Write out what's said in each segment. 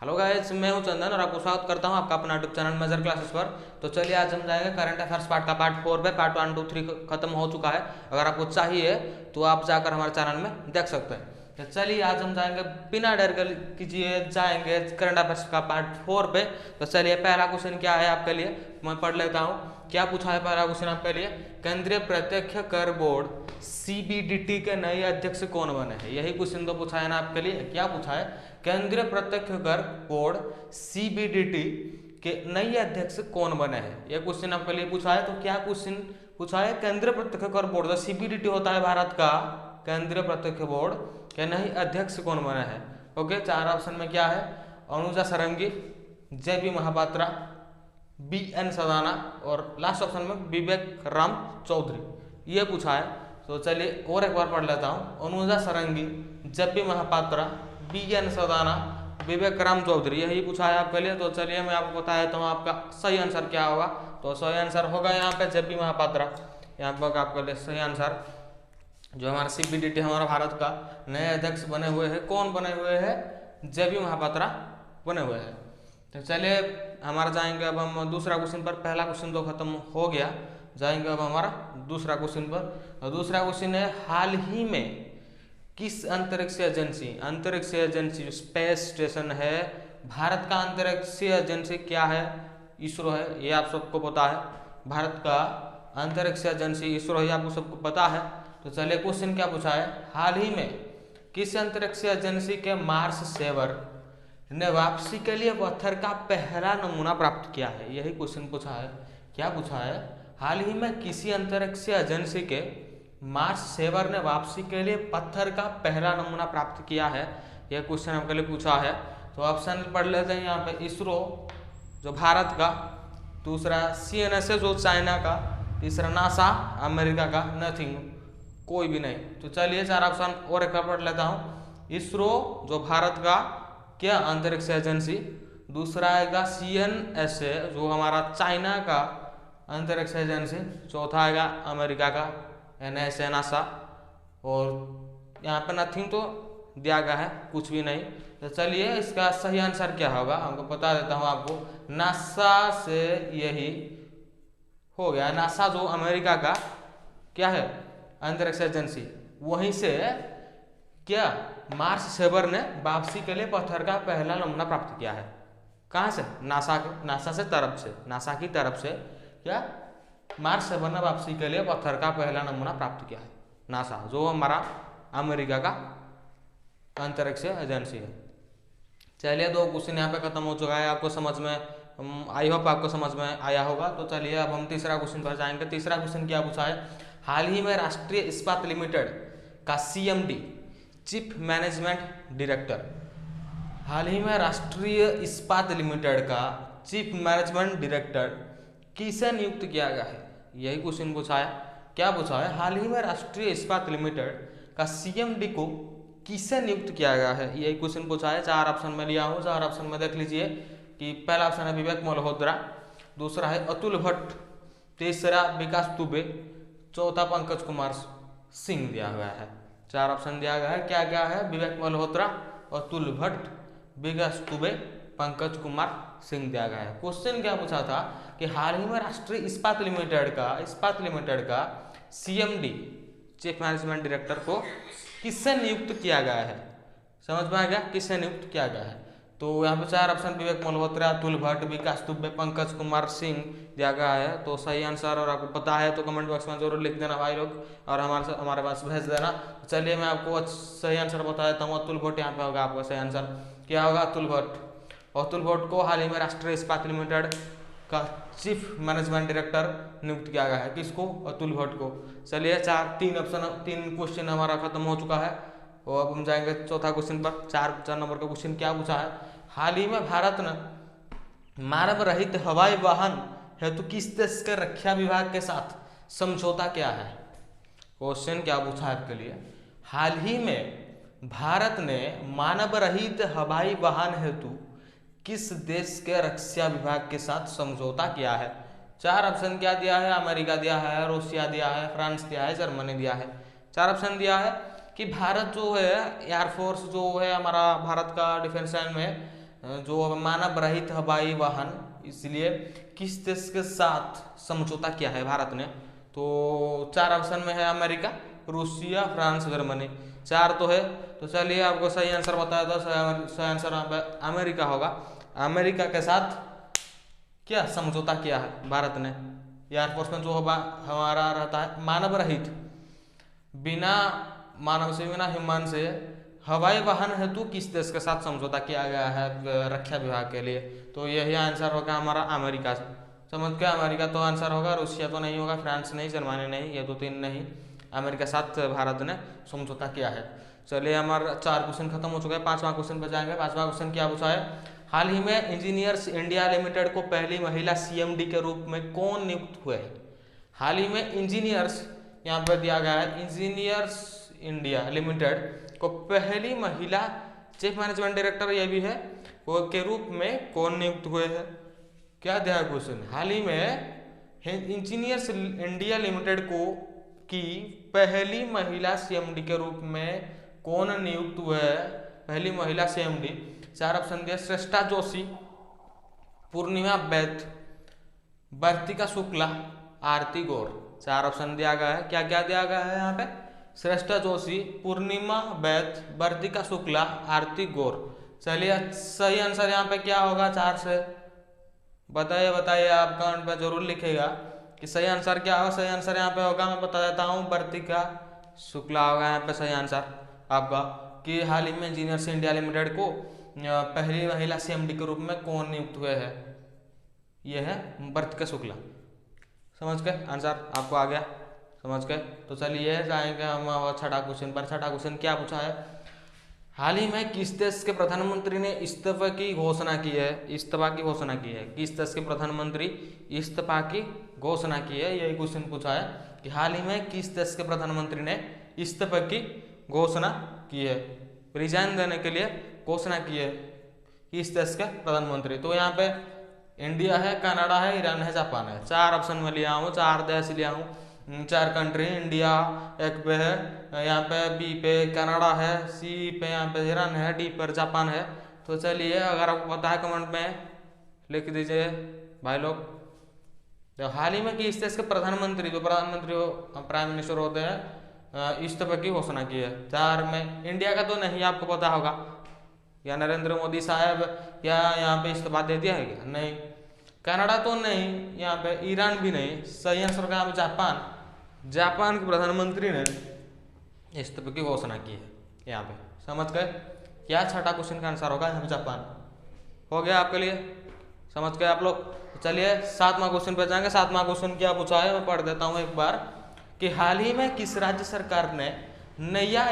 Hello guys, मैं हूं चंदन और आपको स्वागत करता हूं आपका अपना यूट्यूब चैनल मेजर क्लासेस पर। तो चलिए आज हम जाएंगे करंट अफेयर्स पार्ट का पार्ट 4 पे। पार्ट 1, 2, 3 खत्म हो चुका है। अगर आपको चाहिए तो आप जाकर हमारे चैनल में देख सकते हैं। तो चलिए आज हम जाएंगे, बिना देर कीजिए जाएंगे करंट अफेयर्स का पार्ट 4 पे। तो चलिए पहला क्वेश्चन क्या है आपके लिए, मैं पढ़ लेता हूँ। क्या पूछा है पहला क्वेश्चन आपके लिए? केंद्रीय प्रत्यक्ष कर बोर्ड सीबीडीटी के नए अध्यक्ष कौन बने हैं? यही क्वेश्चन तो पूछा है ना आपके लिए। क्या पूछा है? केंद्रीय प्रत्यक्ष कर बोर्ड सीबीडीटी के नए अध्यक्ष कौन बने हैं? यह क्वेश्चन आपके लिए पूछा है। तो क्या क्वेश्चन पूछा है? केंद्रीय प्रत्यक्ष कर बोर्ड, सीबीडीटी होता है भारत का केंद्रीय प्रत्यक्ष बोर्ड के नए अध्यक्ष कौन बने हैं? ओके, चार ऑप्शन में क्या है? अनुजा सरंगी, जेबी महापात्रा, बीएन सदाना और लास्ट ऑप्शन में विवेक राम चौधरी। ये पूछा है। तो चलिए और एक बार पढ़ लेता हूँ। अनुजा सरंगी, जेबी महापात्रा, बीएन सदाना, विवेक राम चौधरी, यही पूछा है आपके लिए। तो चलिए मैं आपको बता देता हूँ आपका सही आंसर क्या होगा। तो सही आंसर होगा यहाँ पे जेबी महापात्रा। यहाँ पर आपके लिए सही आंसर जो हमारा सीबीडीटी हमारा भारत का नए अध्यक्ष बने हुए हैं, कौन बने हुए हैं? जेबी महापात्रा बने हुए हैं। तो चलिए हमारा जाएंगे अब हम दूसरा क्वेश्चन पर। पहला क्वेश्चन तो खत्म हो गया, जाएंगे अब हमारा दूसरा क्वेश्चन पर। और दूसरा क्वेश्चन है, हाल ही में किस अंतरिक्ष एजेंसी स्पेस स्टेशन है, भारत का अंतरिक्ष एजेंसी क्या है? इसरो है, ये आप सबको पता है। भारत का अंतरिक्ष एजेंसी इसरो है, आपको सबको पता है। तो चलिए क्वेश्चन क्या पूछा है? हाल ही में किस अंतरिक्ष एजेंसी के मार्स सेवर ने वापसी के लिए पत्थर का पहला नमूना प्राप्त किया है? यही क्वेश्चन पूछा है। क्या पूछा है? हाल ही में किसी अंतरिक्ष एजेंसी के मार्स सेवर ने वापसी के लिए पत्थर का पहला नमूना प्राप्त किया है? यह क्वेश्चन आपके लिए पूछा है। तो ऑप्शन पढ़ लेते हैं यहाँ पे। इसरो जो भारत का, दूसरा सीएनएसए जो चाइना का, तीसरा नासा अमेरिका का, नथिंग कोई भी नहीं। तो चलिए चार ऑप्शन और एक पढ़ लेता हूँ। इसरो जो भारत का क्या अंतरिक्ष एजेंसी, दूसरा आएगा सीएनएसए जो हमारा चाइना का अंतरिक्ष एजेंसी, चौथा आएगा अमेरिका का एनएसए नासा, और यहाँ पे नथिंग तो दिया गया है, कुछ भी नहीं। तो चलिए इसका सही आंसर क्या होगा हमको बता देता हूँ आपको। नासा से यही हो गया। नासा जो अमेरिका का क्या है अंतरिक्ष एजेंसी, वहीं से क्या मार्स सेवर ने वापसी के लिए पत्थर का पहला नमूना प्राप्त किया है। कहाँ से? नासा की तरफ से क्या मार्स सेवर ने वापसी के लिए पत्थर का पहला नमूना प्राप्त किया है। नासा जो हमारा अमेरिका का अंतरिक्ष एजेंसी है। चलिए दो क्वेश्चन यहाँ पे खत्म हो चुका है, आपको समझ में, आई होप आपको समझ में आया होगा। तो चलिए अब हम तीसरा क्वेश्चन पर जाएंगे। तीसरा क्वेश्चन क्या पूछा है? हाल ही में राष्ट्रीय इस्पात लिमिटेड का सीएमडी चीफ मैनेजमेंट डायरेक्टर, हाल ही में राष्ट्रीय इस्पात लिमिटेड का चीफ मैनेजमेंट डायरेक्टर किसे नियुक्त किया गया है? यही क्वेश्चन पूछा है। क्या पूछा है? हाल ही में राष्ट्रीय इस्पात लिमिटेड का सीएमडी को किसे नियुक्त किया गया है? यही क्वेश्चन पूछा है। चार ऑप्शन में लिया हूँ, चार ऑप्शन में देख लीजिए कि पहला ऑप्शन है विवेक मल्होत्रा, दूसरा है अतुल भट्ट, तीसरा विकास दुबे, चौथा पंकज कुमार सिंह दिया गया है। चार ऑप्शन दिया गया है। क्या क्या है? विवेक मल्होत्रा, अतुल भट्ट, विकास दुबे, पंकज कुमार सिंह दिया गया है। क्वेश्चन क्या पूछा था कि हाल ही में राष्ट्रीय इस्पात लिमिटेड का सीएमडी चीफ मैनेजमेंट डायरेक्टर को किससे नियुक्त किया गया है? समझ में आ गया किससे नियुक्त किया गया है? तो यहाँ पे चार ऑप्शन विवेक मल्होत्रा, अतुल भट्ट, विकास दुबे, पंकज कुमार सिंह दिया गया है। तो सही आंसर और आपको पता है तो कमेंट बॉक्स में जरूर लिख देना भाई लोग, और हमारे पास भेज देना। चलिए मैं आपको सही आंसर बता देता हूँ। अतुल भट्ट यहाँ पे होगा आपका सही आंसर। क्या होगा? अतुल भट्ट को हाल ही में राष्ट्रीय इस्पात लिमिटेड का चीफ मैनेजमेंट डायरेक्टर नियुक्त किया गया है। किसको? अतुल भट्ट को। चलिए तीन क्वेश्चन हमारा खत्म हो चुका है, और अब हम जाएंगे चौथा क्वेश्चन पर। चार नंबर का क्वेश्चन क्या पूछा है? हाल ही में भारत ने मानव रहित हवाई वाहन हेतु किस देश के रक्षा विभाग के साथ समझौता किया है? क्वेश्चन क्या पूछा है आपके लिए? हाल ही में भारत ने मानव रहित हवाई वाहन हेतु किस देश के रक्षा विभाग के साथ समझौता किया है? चार ऑप्शन क्या दिया है? अमेरिका दिया है, रूसिया दिया है, फ्रांस दिया है, जर्मनी दिया है। चार ऑप्शन दिया है कि भारत जो है एयरफोर्स जो है हमारा भारत का डिफेंस लाइन में जो मानव रहित हवाई वाहन, इसलिए किस देश के साथ समझौता किया है भारत ने? तो 4 ऑप्शन में है अमेरिका, रूसिया, फ्रांस, जर्मनी। 4 तो है, तो चलिए आपको सही आंसर बताया था। सही आंसर अमेरिका होगा। अमेरिका के साथ क्या समझौता किया है भारत ने? एयरफोर्स में जो हमारा रहता है मानव रहित, बिना मानव से, बिना ह्यूमन से हवाई वाहन हेतु किस देश के साथ समझौता किया गया है रक्षा विभाग के लिए? तो यही आंसर होगा हमारा अमेरिका से। समझ गया? अमेरिका तो आंसर होगा, रूसिया तो नहीं होगा, फ्रांस नहीं, जर्मनी नहीं, ये 2-3 नहीं, अमेरिका के साथ भारत ने समझौता किया है। चलिए हमारा 4 क्वेश्चन खत्म हो चुका है, 5वां क्वेश्चन पे जाएंगे। 5वां क्वेश्चन क्या पूछा है? हाल ही में इंजीनियर्स इंडिया लिमिटेड को पहली महिला CMD के रूप में कौन नियुक्त हुए? हाल ही में इंजीनियर्स, यहाँ पर दिया गया है, इंजीनियर्स इंडिया लिमिटेड को पहली महिला चीफ मैनेजमेंट डायरेक्टर, ये भी है, वो के रूप में कौन नियुक्त हुए हैं? क्या दिया है क्वेश्चन? हाल ही में इंजीनियर्स इंडिया लिमिटेड को की पहली महिला CMD के रूप में कौन नियुक्त हुए है? पहली महिला CMD। 4 ऑप्शन दिए, श्रेष्ठा जोशी, पूर्णिमा बैथ, वर्तिका शुक्ला, आरती गौर। 4 ऑप्शन दिया गया है। क्या क्या दिया गया है यहाँ पे? श्रेष्ठा जोशी, पूर्णिमा बैथ, वर्तिका शुक्ला, आरती गौर। चलिए सही आंसर यहाँ पे क्या होगा 4 से? बताइए बताइए, आप कमेंट में जरूर लिखेगा कि सही आंसर क्या होगा। सही आंसर यहाँ पे होगा, मैं बता देता हूँ, वर्तिका शुक्ला होगा यहाँ पे सही आंसर आपका। कि हाल ही में इंजीनियर्स इंडिया लिमिटेड को पहली महिला CMD के रूप में कौन नियुक्त हुए हैं? यह है वर्तिका शुक्ला। समझ गए? आंसर आपको आ गया, समझ गए? तो चलिए जाएंगे हम 6ठा क्वेश्चन पर। 6ठा क्वेश्चन क्या पूछा है? हाल ही में किस देश के प्रधानमंत्री ने इस्तीफा की घोषणा की है? इस्तीफा की घोषणा की है। किस देश के प्रधानमंत्री इस्तीफा की घोषणा की है? यही क्वेश्चन पूछा है कि हाल ही में किस देश के प्रधानमंत्री ने इस्तीफा की घोषणा की है, रिजाइन देने के लिए घोषणा की है किस देश के प्रधानमंत्री? तो यहाँ पे इंडिया है, कनाडा है, ईरान है, जापान है। 4 ऑप्शन में लिया हूँ, 4 देश लिया हूँ, 4 कंट्री। इंडिया एक पे है, यहाँ पे बी पे कनाडा है, सी पे यहाँ पे ईरान है, डी पर जापान है। तो चलिए अगर आपको पता है कमेंट में लिख दीजिए भाई लोग। तो हाल ही में किस देश के प्रधानमंत्री, जो प्रधानमंत्री प्राइम मिनिस्टर होते हैं, इस्तीफा की घोषणा की है? 4 में इंडिया का तो नहीं आपको पता होगा, या नरेंद्र मोदी साहब या यहाँ पे इस्तीफा दे दिया है क्या? नहीं। कनाडा तो नहीं, यहाँ पे ईरान भी नहीं। सही आंसर का जापान। जापान के प्रधानमंत्री ने इस्तीफे की घोषणा की है यहाँ पे। समझ गए? क्या 6ठा क्वेश्चन का आंसर होगा यहाँ पे जापान। हो गया आपके लिए, समझ गए आप लोग? चलिए 7वां क्वेश्चन पे जाएंगे। 7वां क्वेश्चन क्या पूछा है मैं पढ़ देता हूँ एक बार। कि हाल ही में किस राज्य सरकार ने नया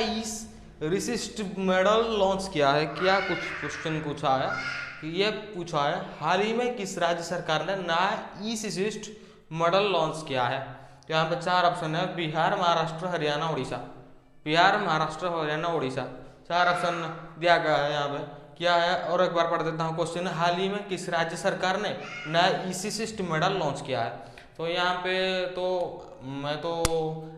रिसिस्ट मॉडल लॉन्च किया है? क्या कुछ क्वेश्चन पूछा है, ये पूछा है हाल ही में किस राज्य सरकार ने नया रिसिस्ट मॉडल लॉन्च किया है? तो यहाँ पे 4 ऑप्शन है, बिहार, महाराष्ट्र, हरियाणा, उड़ीसा। बिहार, महाराष्ट्र, हरियाणा, उड़ीसा, 4 ऑप्शन दिया गया है यहाँ पे। क्या है और एक बार पढ़ देता हूँ क्वेश्चन। हाल ही में किस राज्य सरकार ने नया रिसिस्ट मॉडल लॉन्च किया है? तो यहाँ पे तो मैं तो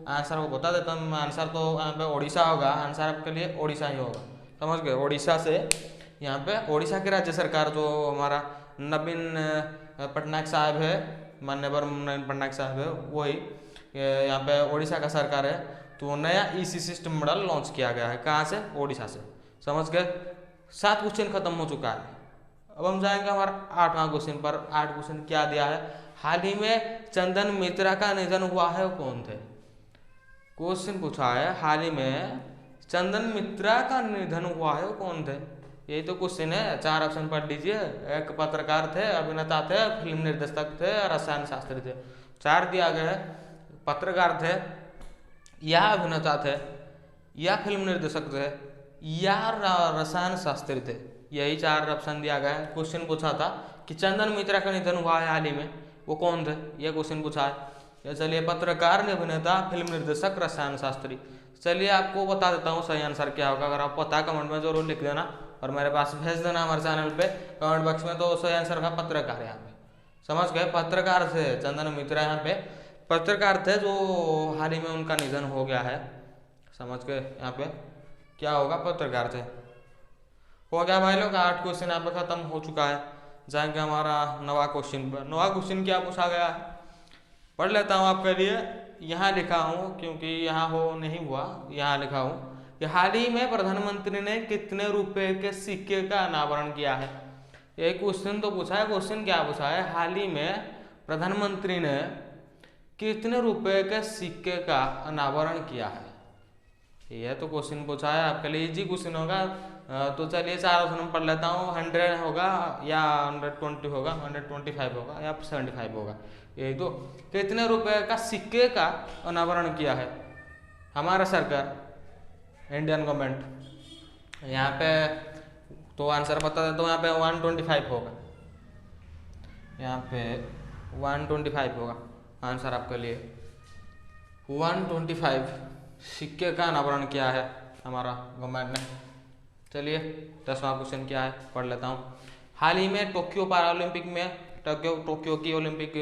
आंसर को बता देता हूँ। आंसर तो यहाँ पे उड़ीसा होगा। आंसर आपके लिए उड़ीसा ही होगा। समझ गए? उड़ीसा से यहाँ पे उड़ीसा की राज्य सरकार, जो हमारा नवीन पटनायक साहब है, मान्यवर नवीन पटनायक साहब है, वही यहाँ पे उड़ीसा का सरकार है। तो नया रिसिस्ट मॉडल लॉन्च किया गया है। कहाँ से? उड़ीसा से। समझ गए? 7 क्वेश्चन खत्म हो चुका है। अब हम जाएंगे हमारा 8वां क्वेश्चन पर। 8 क्वेश्चन क्या दिया है? हाल ही में चंदन मित्रा का निधन हुआ है, वो कौन थे? क्वेश्चन पूछा है हाल ही में चंदन मित्रा का निधन हुआ है, वो कौन थे? यही तो क्वेश्चन है। 4 ऑप्शन पढ़ लीजिए। एक पत्रकार थे, अभिनेता थे, फिल्म निर्देशक थे, रसायन शास्त्री थे। 4 दिया गया है। पत्रकार थे, या अभिनेता थे, या फिल्म निर्देशक थे, या रसायन शास्त्री थे। यही 4 ऑप्शन दिया गया है। क्वेश्चन पूछा था कि चंदन मित्रा का निधन हुआ है हाल ही में, वो कौन थे? यह क्वेश्चन पूछा है। चलिए पत्रकार, अभिनेता, फिल्म निर्देशक, रसायन शास्त्री। चलिए आपको बता देता हूँ सही आंसर क्या होगा। अगर आप पता कमेंट में जरूर लिख देना और मेरे पास भेज देना हमारे चैनल पे कमेंट बॉक्स में। तो सही आंसर का पत्रकार यहाँ पे। समझ गए? पत्रकार थे चंदन मित्रा, यहाँ पे पत्रकार थे जो हाल ही में उनका निधन हो गया है। समझ गए? यहाँ पे क्या होगा? पत्रकार थे। हो गया भाई लोग, 8 क्वेश्चन यहाँ पे खत्म हो चुका है। जाएंगे हमारा नवा क्वेश्चन पर। नवा क्वेश्चन क्या पूछा गया है, पढ़ लेता हूँ आपके लिए। यहाँ लिखा हूँ क्योंकि यहाँ हो नहीं हुआ, यहाँ लिखा हूँ कि हाल ही में प्रधानमंत्री ने कितने रुपए के सिक्के का अनावरण किया है। एक क्वेश्चन तो पूछा है। क्वेश्चन क्या पूछा है, हाल ही में प्रधानमंत्री ने कितने रुपए के सिक्के का अनावरण किया है। यह तो क्वेश्चन पूछा है, आपके लिए इजी क्वेश्चन होगा। तो चलिए 4 ऑप्शन पढ़ लेता हूँ। 100 होगा या 120 होगा, 125 होगा या 75 होगा, यही तो। कितने रुपए का सिक्के का अनावरण किया है हमारा सरकार, इंडियन गवर्नमेंट। यहाँ पे तो आंसर बता देता हूँ। यहाँ पे 125 होगा, यहाँ पे 125 होगा आंसर आपके लिए। 125 सिक्के का अनावरण किया है हमारा गवर्नमेंट ने। चलिए 10वां क्वेश्चन क्या है, पढ़ लेता हूँ। हाल ही में टोक्यो पैरालंपिक में टोक्यो की ओलंपिक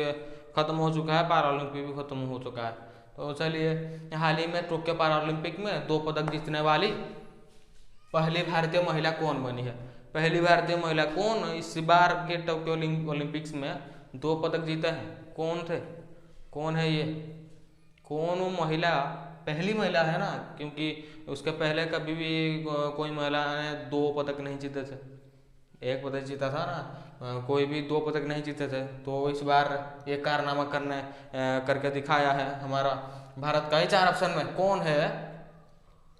खत्म हो चुका है, पैरालंपिक भी खत्म हो चुका है। तो चलिए, हाल ही में टोक्यो पैरालंपिक में 2 पदक जीतने वाली पहली भारतीय महिला कौन बनी है। पहली भारतीय महिला कौन इस बार के टोक्यो ओलंपिक्स में 2 पदक जीते हैं, कौन थे, कौन है ये, कौन वो महिला, पहली महिला है ना, क्योंकि उसके पहले कभी भी कोई महिला ने 2 पदक नहीं जीते थे। 1 पदक जीता था ना, कोई भी 2 पदक नहीं जीते थे। तो इस बार एक कारनामा करके दिखाया है हमारा भारत का। ही 4 ऑप्शन में कौन है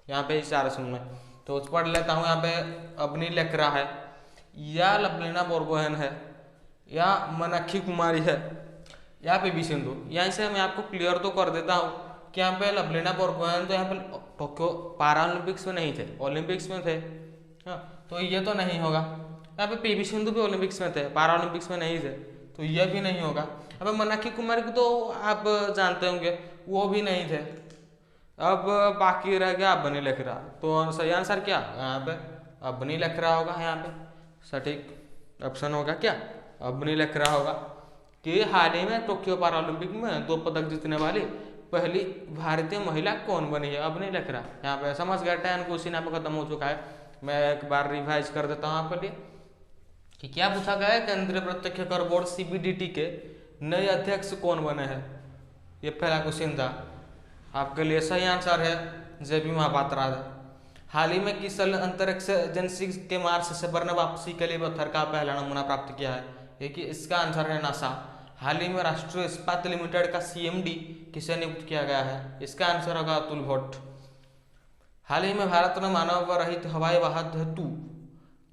यहाँ पे, इस 4 ऑप्शन में तो पढ़ लेता हूँ। यहाँ पे अवनी लेखरा है, या लवलीना बोरगोहेन है, या मीनाक्षी कुमारी है, या पीवी सिंधु। यहाँ से मैं आपको क्लियर तो कर देता हूँ कि यहाँ पे लवलीना बोरगोहेन तो यहाँ पे टोक्यो पैरालंपिक्स में नहीं थे, ओलंपिक्स में थे। हाँ, तो ये तो नहीं होगा। यहाँ पे पीवी सिंधु भी ओलंपिक्स में थे, पैरालंपिक्स में नहीं थे, तो ये भी नहीं होगा। अब मीनाक्षी कुमारी को तो आप जानते होंगे, वो भी नहीं थे। अब बाकी रह गया अवनी लेखरा। तो सही आंसर क्या यहाँ पे, अवनी लेखरा होगा। यहाँ पे सटीक ऑप्शन होगा क्या, अवनी लेखरा होगा। कि हाल ही में टोक्यो पैरालंपिक में 2 पदक जीतने वाली पहली भारतीय महिला कौन बनी है, अवनी लेखरा। यहाँ पे समझ गया। 10 क्वेश्चन यहाँ पे खत्म हो चुका है। मैं एक बार रिवाइज कर देता हूँ आपके लिए कि क्या पूछा गया है। केंद्रीय प्रत्यक्ष कर बोर्ड CBDT के नए अध्यक्ष कौन बने हैं, ये पहला क्वेश्चन था। आपके लिए सही आंसर है JB महापात्रा है। हाल ही में किस अंतरिक्ष एजेंसी के मार्स से बरने वापसी के लिए पत्थर का पहला नमूना प्राप्त किया है, देखिए इसका आंसर है नासा। हाल ही में राष्ट्रीय इस्पात लिमिटेड का CMD किसे नियुक्त किया गया है, इसका आंसर होगा अतुल भट्ट। हाल ही में भारत ने मानव रहित हवाई वाहन हेतु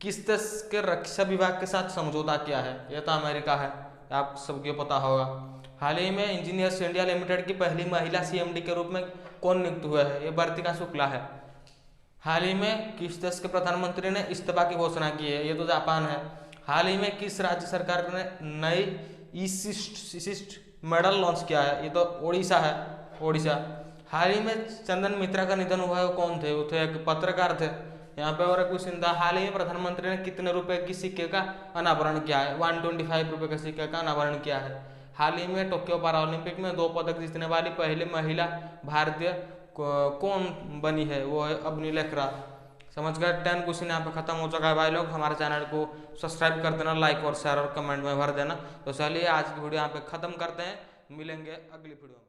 किस देश के रक्षा विभाग के साथ समझौता किया है, यह तो अमेरिका है, आप सबको पता होगा। हाल ही में इंजीनियर्स इंडिया लिमिटेड की पहली महिला CMD के रूप में कौन नियुक्त हुआ है, ये वर्तिका शुक्ला है। हाल ही में किस देश के प्रधानमंत्री ने इस्तीफा की घोषणा की है, ये तो जापान है। हाल ही में किस राज्य सरकार ने नई ईसिस्ट मेडल लॉन्च किया है, ये तो ओडिशा है, ओडिशा। हाल ही में चंदन मित्रा का निधन हुआ है, वो कौन थे, वो थे एक पत्रकार थे। यहाँ पे और क्वेश्चन था, हाल ही में प्रधानमंत्री ने कितने रुपए की सिक्के का अनावरण किया है, 125 रुपए के सिक्के का अनावरण किया है। हाल ही में टोक्यो पैरालंपिक में 2 पदक जीतने वाली पहली महिला भारतीय कौन बनी है, वो है अवनी लेखरा। समझ गए। 10 क्वेश्चन यहाँ पे खत्म हो चुका है भाई लोग। हमारे चैनल को सब्सक्राइब कर देना, लाइक और शेयर और कमेंट में भर देना। तो चलिए आज की वीडियो यहाँ पे खत्म करते हैं, मिलेंगे अगली वीडियो में।